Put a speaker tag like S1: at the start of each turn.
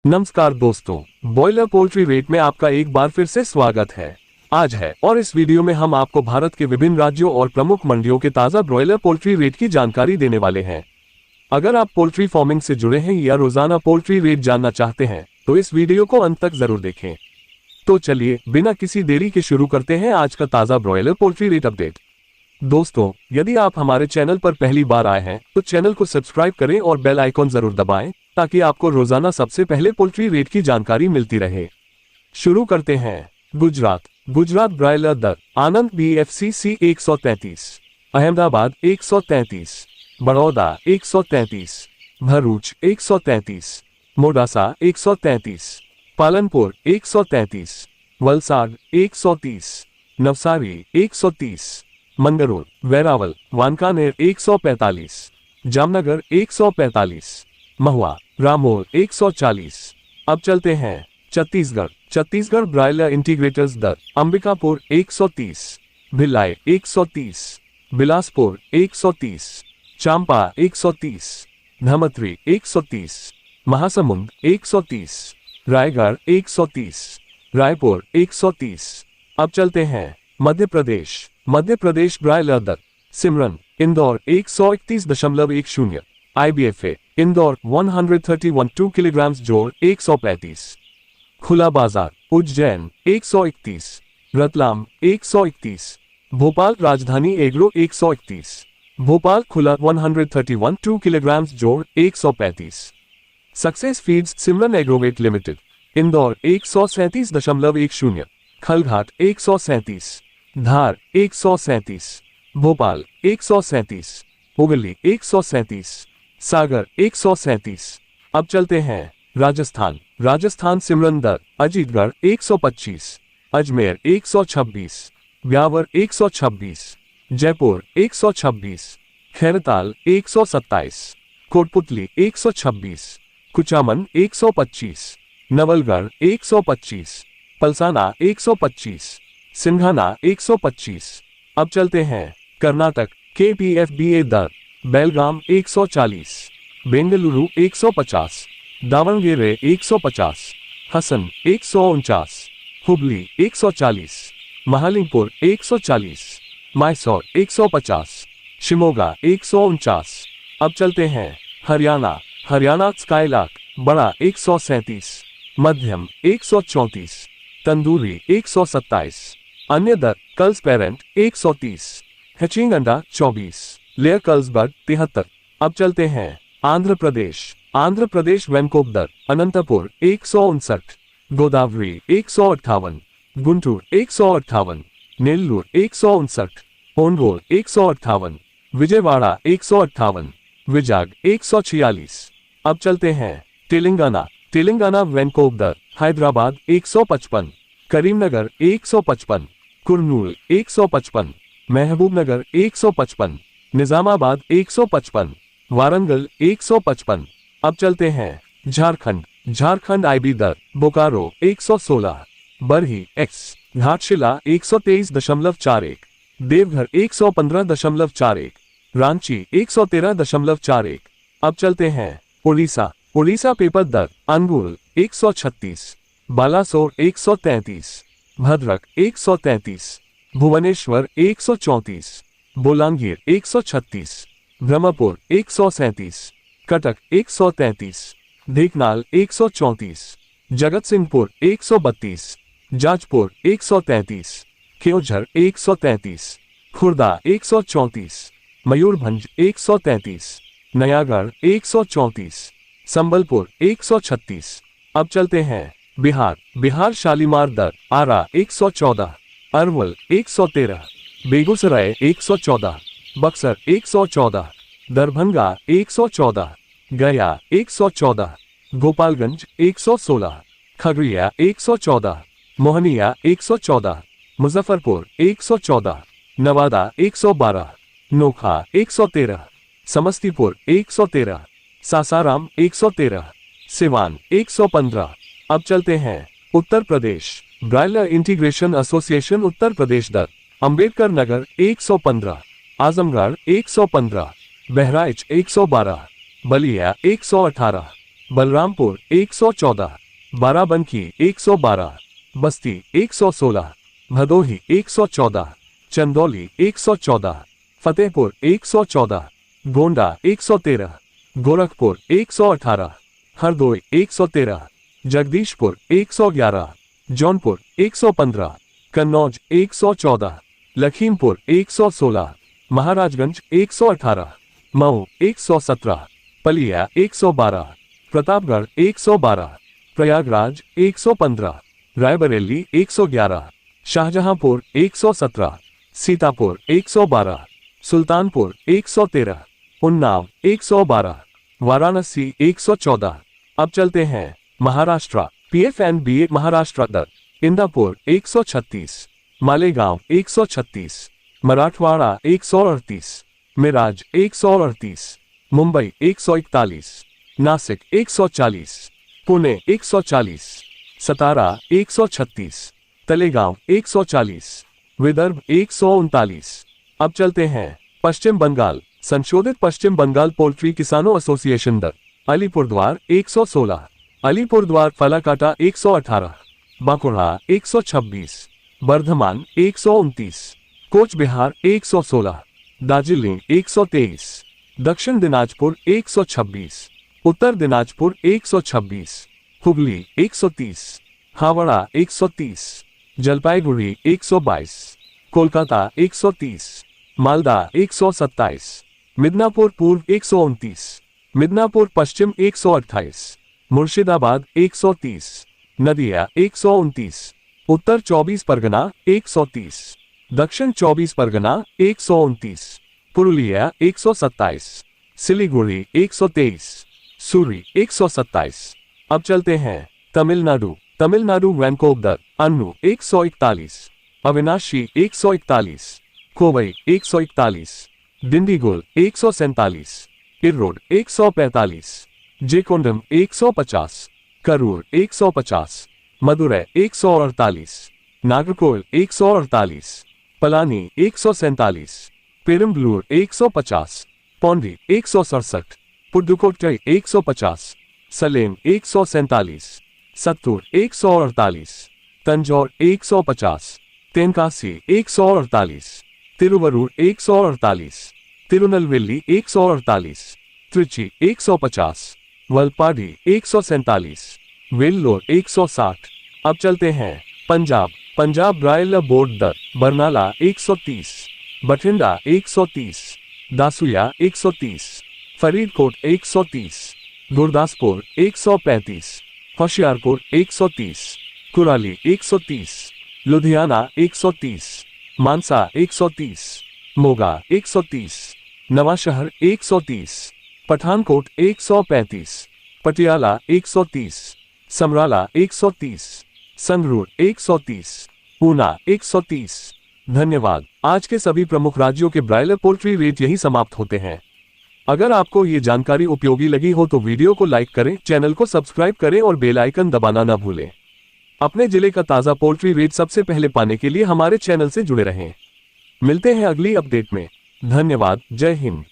S1: नमस्कार दोस्तों, boiler poultry rate में आपका एक बार फिर से स्वागत है। आज है और इस वीडियो में हम आपको भारत के विभिन्न राज्यों और प्रमुख मंडियों के ताज़ा ब्रॉयलर पोल्ट्री रेट की जानकारी देने वाले हैं। अगर आप पोल्ट्री फार्मिंग से जुड़े हैं या रोजाना पोल्ट्री रेट जानना चाहते हैं तो इस वीडियो को अंत तक जरूर देखें। तो चलिए बिना किसी देरी के शुरू करते हैं आज का ताज़ा ब्रॉयलर पोल्ट्री रेट अपडेट। दोस्तों, यदि आप हमारे चैनल पर पहली बार आए हैं तो चैनल को सब्सक्राइब करें और बेल आइकॉन जरूर दबाएं ताकि आपको रोजाना सबसे पहले पोल्ट्री रेट की जानकारी मिलती रहे। शुरू करते हैं। गुजरात ब्रॉयलर दर आनंद BFCC 133, अहमदाबाद 133, बड़ौदा 133, भरूच 133, मोडासा 133, पालनपुर 133, वलसाड 130, नवसारी 130, मंगरूर, वेरावल, वानकानेर 145, जामनगर 145, महुआ, रामोल 140। अब चलते हैं छत्तीसगढ़ ब्रॉयलर इंटीग्रेटर्स दर अंबिकापुर 130, भिलाई 130, बिलासपुर 130, चांपा 130, धमतरी 130, महासमुंद 130, रायगढ़ 130, रायपुर 130। अब चलते हैं मध्य प्रदेश ब्रॉयलर दर सिमरन इंदौर 131.10, IBFA इंदौर 131 किलोग्राम्स जोड़ 135, खुला बाजार उज्जैन 131, रतलाम 131, भोपाल राजधानी एग्रो 131, भोपाल खुला 131 किलोग्राम्स जोड़ 135, सक्सेस फीड्स सिमरन एग्रोवेट लिमिटेड इंदौर 137.10, खलघाट 137, धार 137, भोपाल 137, हुगली 137, सागर 137। अब चलते हैं राजस्थान सिमरन दर अजीतगढ़ 125, अजमेर 126, ब्यावर 126, जयपुर 126, खैरताल 127, कोटपुतली 126, कुचामन 125, नवलगढ़ 125, पलसाना 125, सिंघाना 125। अब चलते हैं कर्नाटक KPFBA दर बेलगाम 140, बेंगलुरु 150, दावणगेरे 150, हसन 149, हुबली 140, महालिंगपुर 140, मैसूर 150, शिमोगा 149। अब चलते हैं हरियाणा स्काईलार्क बड़ा 137, मध्यम 134, तंदूरी 127। अन्य दर कल्स पेरेंट 130, हैचिंग अंडा 24, लेयर कल्स बर्ड 73। अब चलते हैं आंध्र प्रदेश वेनकोप दर अनंतपुर 159, गोदावरी 158, गुंटूर 158, नेल्लूर 159, ओनगोल 158, विजयवाड़ा 158, विजाग 146। अब चलते हैं तेलंगाना वेनकोप दर हैदराबाद 155, करीमनगर 155, कुर्नूल 155, महबूबनगर 155, निजामाबाद 155, वारंगल 155। अब चलते हैं झारखंड IB दर बोकारो 116, बरही X, घाटशिला 123.41, देवघर 115.41, रांची 113.41। अब चलते हैं उड़ीसा पेपर दर अंगुल 136, बालासोर 133, भद्रक 133, भुवनेश्वर 134, बोलांगीर 136, ब्रह्मपुर 137, कटक 133, ढेंकनाल 134, जगतसिंहपुर 132, जाजपुर 133, केओझर 133, खुर्दा 134, मयूरभंज 133, नयागढ़ 134, संबलपुर 136। अब चलते हैं बिहार शालीमार दर आरा 114, अरवल 113, बेगूसराय 114, बक्सर 114, दरभंगा 114, गया 114, गोपालगंज 116, खगड़िया 114, मोहनिया 114, मुजफ्फरपुर 114, नवादा 112, नोखा 113, समस्तीपुर 113, सासाराम 113, सिवान 115। अब चलते हैं Uttar Pradesh broiler integration association Uttar Pradesh दर अंबेडकर नगर 115, आजमगढ़ 115, बहराइच 112, बलिया 118, बलरामपुर 114, बाराबंकी 112, बस्ती 116, भदोही 114, चंदौली 114, फतेहपुर 114, गोंडा 113, गोरखपुर 118, हरदोई 113, जगदीशपुर 111, जौनपुर 115, कन्नौज 114, लखीमपुर 116, महाराजगंज 118, मऊ 117, पलिया 112, प्रतापगढ़ 112, प्रयागराज 115, रायबरेली 111, शाहजहांपुर 117, सीतापुर 112, सुल्तानपुर 113, उन्नाव 112, वाराणसी 114। अब चलते हैं महाराष्ट्र। PFNB महाराष्ट्र दर इंदापुर 136, मालेगांव 136, मराठवाड़ा 138, मिराज 138, मुंबई 141, नासिक 140, पुणे 140, सतारा 136, तलेगांव 140, विदर्भ 139। अब चलते हैं पश्चिम बंगाल। संशोधित पश्चिम बंगाल पोल्ट्री किसानों एसोसिएशन दर अलीपुरद्वार 116, अलीपुरद्वार फलाकाटा 118, बांकुड़ा 126, बर्धमान 129, कोच बिहार 116, दार्जिलिंग 123, दक्षिण दिनाजपुर 126, उत्तर दिनाजपुर 126, हुगली 130, हावड़ा 130, जलपाईगुड़ी 122, कोलकाता 130, मालदा 127, मिदनापुर पूर्व 129, मिदनापुर पश्चिम 128, मुर्शिदाबाद 130, नदिया 129, उत्तर 24 परगना 130, दक्षिण 24 परगना 129, पुरुलिया 127, सिलीगुड़ी 123, सूरी 127। अब चलते हैं तमिलनाडु। तमिलनाडु वैनकोप दर अन्नू 141, अविनाशी 141, कोवई 141, डिंडीगुल 147, इरोड 145, जेकोंडम 150, करूर 150, मदुरै 148, नागरकोइल 148, पलानी 147, पेरम्बलूर 150, पौंडी 167, पुडुकोट्टई 150, सलेम 147, सत्तूर 148, तंजौर 150, तेनकासी 148, तिरुवरूर 148, तिरुनेलवेली 148, त्रिची 150, वलपाडी 147, वेल्लोर 160। अब चलते हैं पंजाब। पंजाब ब्रायलर बोर्ड दर बरनाला 130, बठिंडा 130, दासुया 130, फरीदकोट 130, गुरदासपुर 135, होशियारपुर 130, कुराली 130, लुधियाना 130, मानसा 130, मोगा 130, नवांशहर 130, पठानकोट 135, पटियाला 130, समराला 130, संगरूर 130, ऊना 130। धन्यवाद। आज के सभी प्रमुख राज्यों के ब्रायलर पोल्ट्री रेट यही समाप्त होते हैं। अगर आपको ये जानकारी उपयोगी लगी हो तो वीडियो को लाइक करें, चैनल को सब्सक्राइब करें और बेल आइकन दबाना न भूलें। अपने जिले का ताज़ा पोल्ट्री रेट सबसे पहले पाने के लिए हमारे चैनल से जुड़े रहें। मिलते हैं अगली अपडेट में। धन्यवाद। जय हिंद।